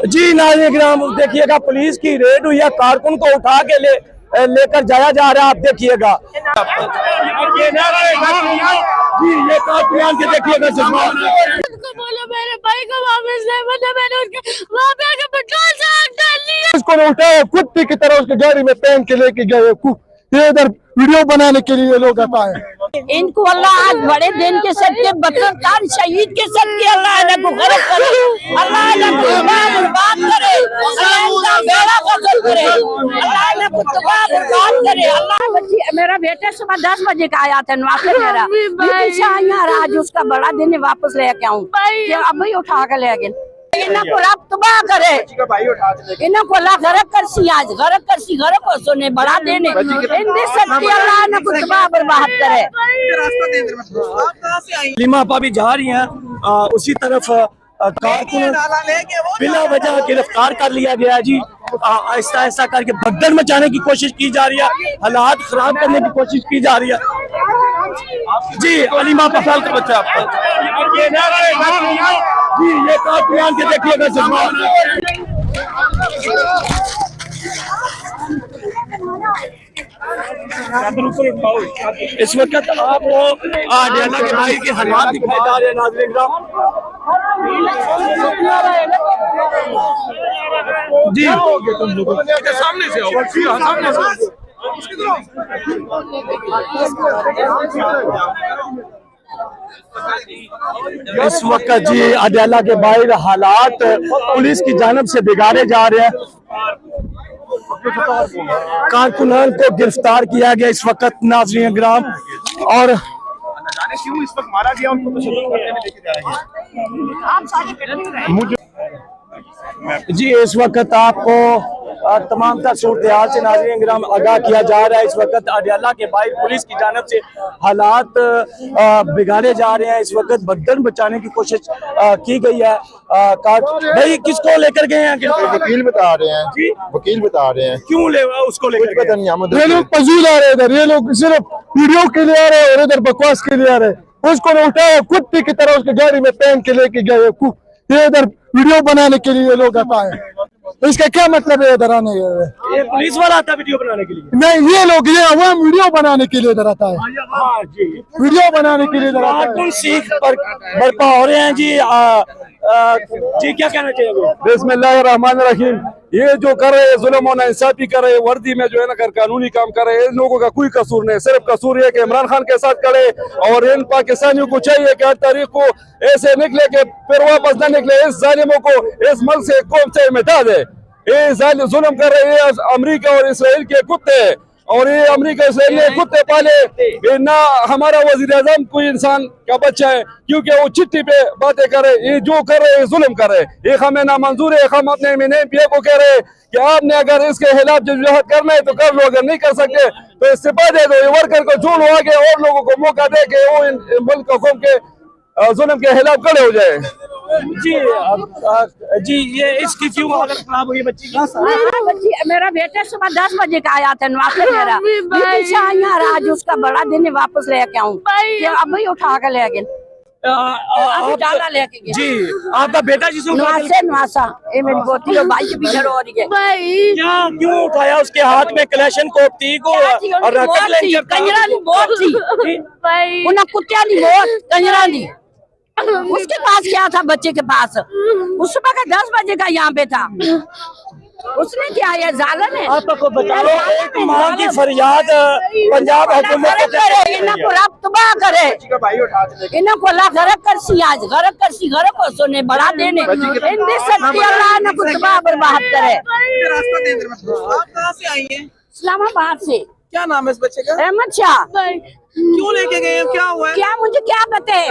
जी नाज़रीन किराम देखिएगा, पुलिस की रेड हुई है, कारकुन को उठा के लेकर जाया जा रहा है। आप देखिएगा जी, ये कारकुन के देखिएगा बोलो मेरे भाई को वापस ले, मतलब मैंने उसके वहाँ पे आके पेट्रोल से आग डाल लिया। उसको उठाया कुत्ते की तरह उसके गाड़ी में पहन के लेके गए। ये इधर वीडियो बनाने के लिए लोग आता है। इनको अल्लाह आज बड़े दिन के सदके बकरतार शहीद के सदके अल्लाह इनको गरक करे, अल्लाह इनको बर्बाद करे, अल्लाह इनका बेड़ा फजल करे, अल्लाह इनको तबाह बर्बाद करे। अल्लाह मेरा बेटा सुबह 10 बजे का आया था नवासे मेरा आज उसका बड़ा दिन वापस लेके आऊँ, अभी उठा के ले गए। इनको रब तबाह करे, इनको अल्लाह गरक करसी, आज गरक करसी गरक को सुने बड़ा देने इनकी सच्ची अल्लाह इनको तबाह बर्बाद करे। लीमा भाभी जा रही हैं उसी तरफ, कारकुन बिना वजह गिरफ्तार कर लिया गया जी। आहिस्ता आहिस्ता करके भगदड़ मचाने की कोशिश की जा रही है, हालात खराब करने की कोशिश की जा रही है जी। अलीमा पसाल का बच्चा जी, ये कारकुन के देखिएगा इस वक्त आपको डेला के भाई के हालात दिखाए जा रहे हैं नाज़रीन जी। सामने से आओ, सामने से। इस वक्त जी अडेला के बाहर हालात पुलिस की जानब से बिगाड़े जा रहे हैं। कारकुनान को गिरफ्तार किया गया इस वक्त नाज़रीन ग्राम, और क्यों इस वक्त मारा गया उनको तो लेके जा रहे हैं जी। इस वक्त आपको तमाम तर सूरत से नाज़रीन ग्राम आगाह किया जा रहा है। इस वक्त अडियाला के बाहर पुलिस की जानब से हालात बिगाड़े जा रहे हैं। इस वक्त भगदड़ बचाने की कोशिश की गई है। भाई किसको लेकर गए हैं? वकील बता रहे हैं जी, वकील बता रहे हैं। क्यों ले उसको लेकर? पता नहीं, ये लोग पजूल आ रहे हैं इधर, ये लोग सिर्फ वीडियो के लिए आ रहे हैं और इधर बकवास के लिए आ रहे हैं। उसको उठाया कुत्ते की तरह उसके गाड़ी में पहन के लेके गए। ये इधर वीडियो बनाने के लिए लोग आता है, इसका क्या मतलब है इधर आने? ये पुलिस वाला आता है वीडियो बनाने के लिए? नहीं, ये लोग ये अवाम वीडियो बनाने के लिए इधर आता है। हाँ जी, वीडियो बनाने के लिए इधर आता है। कारकुन सीख पर बर्पा हो रहे हैं जी। जी क्या कहना चाहिए? बिस्मिल्लाहिर्रहमानिर्रहीम। ये जो कर रहे हैं जुल्म और नाइंसाफी कर रहे हैं, वर्दी में जो है ना कानूनी काम कर रहे हैं, इन लोगों का कोई कसूर नहीं। सिर्फ कसूर ये कि इमरान खान के साथ खड़े, और इन पाकिस्तानियों को चाहिए कि हर तारीख को ऐसे निकले कि फिर वापस न निकले, इस जालिमों को इस मुल्क से कौम से मिटा दे। ये जुल्म कर रहे हैं अमेरिका और इसराइल के कुत्ते, और ये अमेरिका इसराइल ने कुत्ते पाले। ना हमारा वजीर आजम कोई इंसान का बच्चा है, क्योंकि वो चिट्ठी पे बातें करे। ये जो कर रहे हैं जुल्म कर रहे हैं, ये हमें नामंजूर है। हम अपने एमएनपी को कह रहे हैं कि आपने अगर इसके खिलाफ जदोजहद करना है तो कर लो, अगर नहीं कर सकते तो इस्तीफा दे दो। ये वर्कर को जोड़ो आगे और लोगों को मौका दे के वो इन मुल्क कौम के जुल्म के खिलाफ खड़े हो जाए जी। जी ये इसकी क्यों हालत खराब हुई बच्ची की? मेरा बेटा सुबह 10 बजे का आया था नवासे मेरा आज उसका बड़ा दिन वापस लेके आऊँ, अभी उठा के ले गए। जी आपका बेटा जिसे नवासा ये मेरी पोती और भाई के पीछे रो रही है। क्या क्यों उठाया? उसके हाथ में कलेशन कोप थी को और कंजरा दी बहुत थी, उन्हें कुत्तिया दी बहुत कंजरा दी। उसके पास क्या था? बच्चे के पास उस सुबह का 10 बजे का यहाँ पे था। उसने क्या है? जालिम है। आपको बताओ, एक माँ की फरियाद पंजाब हुकूमत करे, इनको रब तबाह करे, इनको अल्लाह गरक करसी, आज गरक करसी गरक को सुने बड़ा देने इनकी सच्ची अल्लाह इनको तबाह बर्बाद करे। आप कहाँ से आई हैं? इस्लामाबाद से। क्या नाम है इस बच्चे का? अहमद शाह। क्यों लेके गए? क्या हुआ है? क्या मुझे क्या बताए?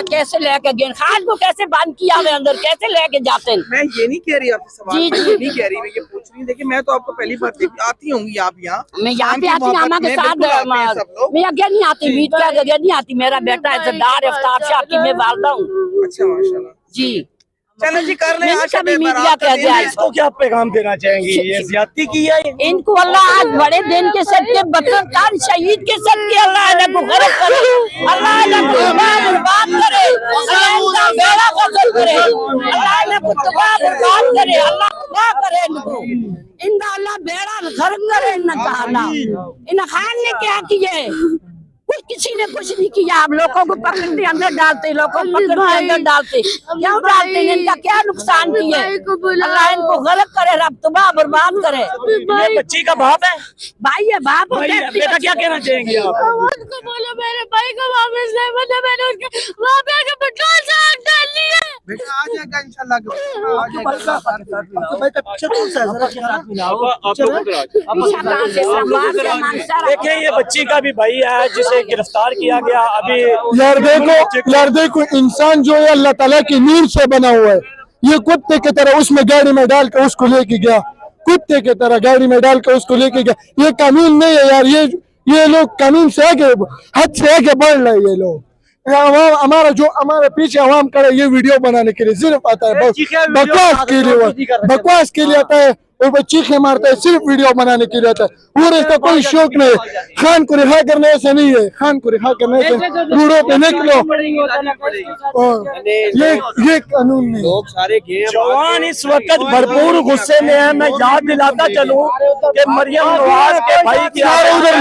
कैसे लेके गए? खाद को कैसे बंद किया हुआ अंदर, कैसे लेके जाते हैं? मैं ये नहीं कह रही आपसे सवाल, जी मैं ये नहीं कह रही, मैं ये पूछ रही हूँ। देखिए मैं तो आपको पहली बार आती होंगी आप यहाँ। मैं यहाँ पे आती मामा के साथ, मैं आगे नहीं आती, मीट के आगे नहीं आती। मेरा बेटा इज्जतदार अफ्तार शाह की मैं वालदा हूँ। अच्छा माशाल्लाह जी। चलो जी कर ले। मैंने कभी मीडिया कह दिया इसको क्या पैगाम देना चाहेंगे? ये ज्यादती की है इनको अल्लाह आज बड़े दिन के सबके वतन शहीद के सबके अल्लाह इन्हें को गरक करे, अल्लाह इन्हें को बर्बाद करे, अल्लाह इनका बेड़ा गजल करे, अल्लाह इन्हें को तबाह बर्बाद करे, अल्लाह तबाह करे इनको, इनका अल्लाह बेड़ा गर्क करे इनका अल्लाह। इन खान ने क्या किए? कुछ किसी ने कुछ नहीं किया। आप लोगों को पकड़ के अंदर डालते, लोगों को पकड़ के अंदर डालते, क्यों डालते हैं? इनका क्या नुकसान किया? अल्लाह इनको गलत करे, रब तबाह बर्बाद करे। ये बच्ची का बाप है, भाई है बाप बेटा क्या कहना चाहेंगे आप? उनको बोलो मेरे भाई को वापस ले, मतलब मैंने उनके वहाँ पे आके पेट्रोल से आग डाल दी है। बेटा आ जाएगा इंशाल्लाह। भाई का पीछे कौन सा है? देखिए ये बच्ची का भी भाई है जिसे गिरफ्तार किया गया। अभी यार देखो इंसान जो है अल्लाह ताला की नूर से बना हुआ है। ये कुत्ते की तरह उसमें गाड़ी में डाल कर उसको लेके गया, कुत्ते की तरह गाड़ी में डाल कर उसको लेके गया। ये कानून नहीं है यार, ये लोग कानून से आगे, हद से आगे बढ़ रहे हैं ये लोग। हमारे पीछे आवाम करे ये वीडियो बनाने के लिए सिर्फ आता है, बकवास के लिए आता है और वो चीखे मारता है, सिर्फ वीडियो बनाने के लिए आता है और इसका कोई शौक नहीं है। खान को रिहा करने ऐसे नहीं है, खान को रिहा करने से रोडों पे निकलो, ये कानून नहीं। लोग सारे जवान इस वक्त भरपूर गुस्से में है। मैं याद दिलाता चलूं कि मरियम नवाज के भाई की उधर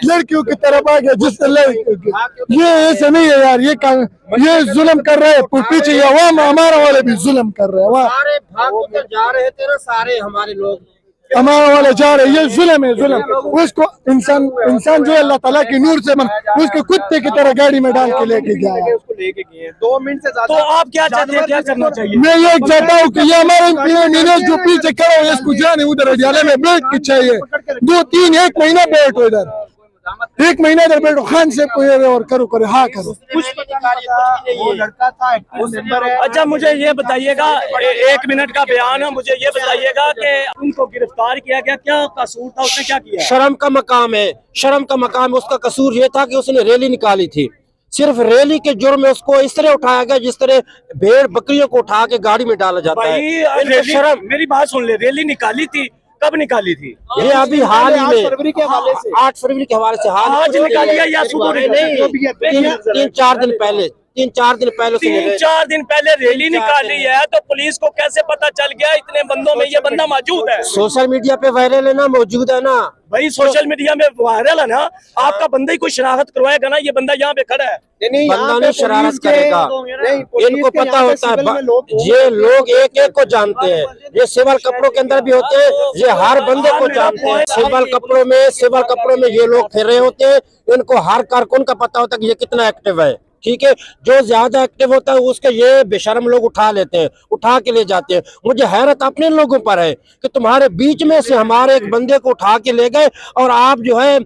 लड़कियों की तरफ आ गया, जिससे लड़कियों ये ऐसे नहीं है यार, ये जुल्म कर रहे हैं पीछे, ये अवाम हमारा वाले भी जुल्म कर रहे हैं। सारे भाग जा रहे थे ना, सारे हमारे लोग हमारे वाले जा रहे, ये जुल्म है जुल्म। उसको इंसान जो है अल्लाह ताला की नूर से बना, उसको कुत्ते की तरह गाड़ी में डाल के लेके गया, उसको लेके गए 2 मिनट से ज्यादा। तो आप क्या चाहते हैं, क्या करना चाहिए? मैं ये चाहता हूँ कि ये हमारे जो पीछे खड़े हो इसको जाने उधर अडियाले में बैठ के चाहिए, 2-3 1 महीना बैठो इधर, 1 महीना इधर बैठो, खान से कोई और करो हाँ करो। वो लड़का था मेंबर है। अच्छा मुझे ये बताइएगा, 1 मिनट का बयान है, मुझे ये बताइएगा कि उनको गिरफ्तार किया गया, क्या कसूर था, उसने क्या किया? शर्म का मकाम है, शर्म का मकाम है। उसका कसूर ये था कि उसने रैली निकाली थी, सिर्फ रैली के जुर्म में उसको इस तरह उठाया गया जिस तरह भेड़ बकरियों को उठा के गाड़ी में डाला जाता है। शर्म, मेरी बात सुन ले, रैली निकाली थी, कब निकाली थी? ये अभी हाल ही में 8 फरवरी के हवाले से, 8 फरवरी के हवाले से आज निकाली है या सुबह? नहीं, 3-4 दिन पहले 3-4 दिन पहले रैली निकाली है, तो पुलिस को कैसे पता चल गया इतने बंदों में ये बंदा मौजूद है? सोशल मीडिया पे वायरल है ना, मौजूद है ना भाई, सोशल मीडिया में वायरल है ना। आपका बंदा ही कोई शरारत करवाएगा ना, ये बंदा यहाँ पे खड़ा है, बंदा नहीं शरारत करेगा, इनको पता होता है। ये लोग एक एक को जानते हैं, ये सिविल कपड़ों के अंदर भी होते हैं, ये हर बंदे को जानते हैं। सिविल कपड़ों में ये लोग फिर रहे होते हैं, इनको हर कारकुन का पता होता है कि ये कितना एक्टिव है। ठीक है, जो ज्यादा एक्टिव होता है उसके ये बेशर्म लोग उठा लेते हैं, उठा के ले जाते हैं। मुझे हैरत अपने लोगों पर है कि तुम्हारे बीच में से हमारे एक बंदे को उठा के ले गए और आप जो है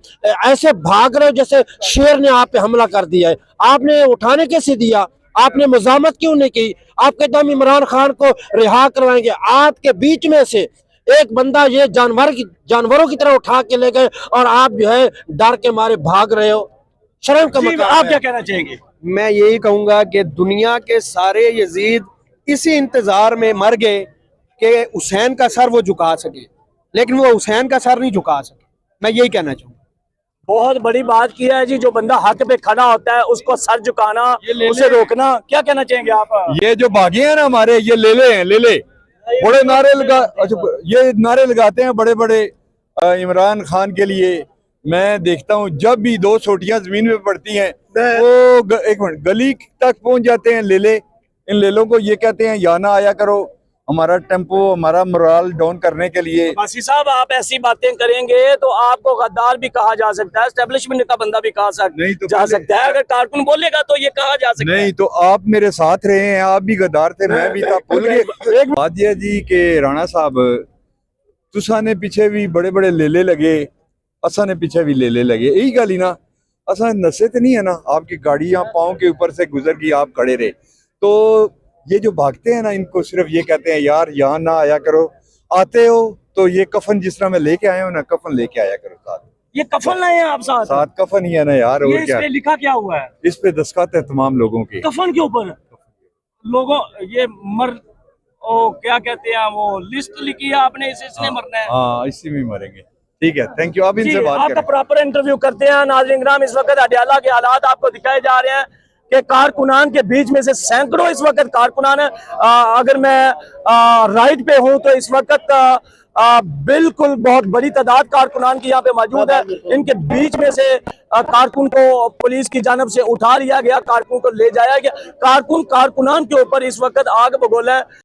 ऐसे भाग रहे हो जैसे शेर ने आप पे हमला कर दिया है। आपने उठाने कैसे दिया? आपने मज़ामत क्यों नहीं की? आप कहते हम इमरान खान को रिहा करवाएंगे, आपके बीच में से एक बंदा ये जानवरों की तरह उठा के ले गए और आप जो है डर के मारे भाग रहे हो। शर्म का मकाम। आप क्या कहना चाहेंगे? मैं यही कहूंगा कि दुनिया के सारे यजीद इसी इंतजार में मर गए कि हुसैन का सर वो झुका सके, लेकिन वो हुसैन का सर नहीं झुका सके। मैं यही कहना चाहूंगा। बहुत बड़ी बात की है जी, जो बंदा हक पे खड़ा होता है उसको सर झुकाना, उसे रोकना। क्या कहना चाहेंगे आप? ये जो बागी हैं ना हमारे, ये ले बड़े नारे ये नारे लगाते हैं बड़े बड़े इमरान खान के लिए। मैं देखता हूँ जब भी 2 छोटियां जमीन में पड़ती हैं वो एक मिनट गली तक पहुंच जाते हैं लेले। इन लेलों को ये कहते हैं या ना आया करो, हमारा टेम्पो, हमारा मोरल डाउन करने के लिए। वासी साहब, आप ऐसी बातें करेंगे तो आपको गद्दार भी कहा जा सकता है, एस्टेब्लिशमेंट का बंदा भी कहा जा सकता है। अगर कारकुन बोलेगा तो ये कहा जा सकता है। नहीं तो आप मेरे साथ रहे हैं, आप भी गद्दार थे, मैं भी था, भूल गए। एक बात यह जी कि राणा साहब तुसा ने पीछे भी बड़े बड़े लेले लगे, असा ने पीछे भी लेले लगे, यही गल ही ना। असा नशे तो नहीं है ना, आपकी गाड़ियां पाँव के ऊपर से गुजर गई, आप खड़े रहे। तो ये जो भागते हैं ना, इनको सिर्फ ये कहते हैं यार यहाँ ना आया करो, आते हो तो ये कफन जिस तरह मैं लेके आया हूँ ना, कफन लेके आया करो साथ। ये कफन लाए हैं आप साथ? साथ कफन ही है ना यार, और क्या? इस पे लिखा क्या हुआ है? इस पे दस्तखत है तमाम लोगों के। कफन के ऊपर लोगों ये मर ओ क्या कहते हैं वो लिस्ट लिखी है आपने, इसने मरना है। हाँ इसी में मरेंगे। ठीक है, थैंक यू। आप जी, इनसे बात आपका करें। प्रॉपर इंटरव्यू करते हैं। नाज़रीन इकराम, इस वक्त अडियाला के हालात आपको दिखाए जा रहे हैं कि कारकुनान के बीच में से सैकड़ों इस वक्त कारकुनान है। अगर मैं राइट पे हूं तो इस वक्त बिल्कुल बहुत बड़ी तादाद कारकुनान की यहाँ पे मौजूद है। इनके बीच में से कारकुन को पुलिस की जानब से उठा लिया गया, कारकुन को ले जाया गया। कारकुनान के ऊपर इस वक्त आग बगोला है।